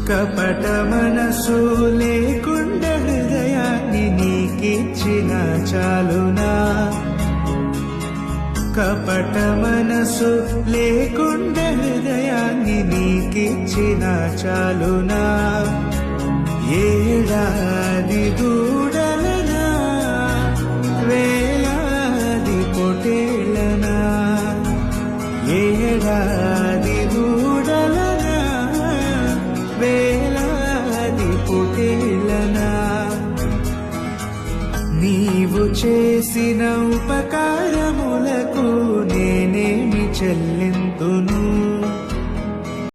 కపట మనసు లేకుండా హృదయాన్ని నీకిచ్చిన చాలునా, కపట మనసు లేకుండా హృదయాన్ని నీకిచ్చిన చాలునా. ఏడాది దూడలనా వేలాది పొటేళ్ళనా, ఏడాది దూడలనా వేలాది పొటేళ్ళనా. నీవు చేసిన ఉపకారములకు నేనేమి చెల్లించగలను,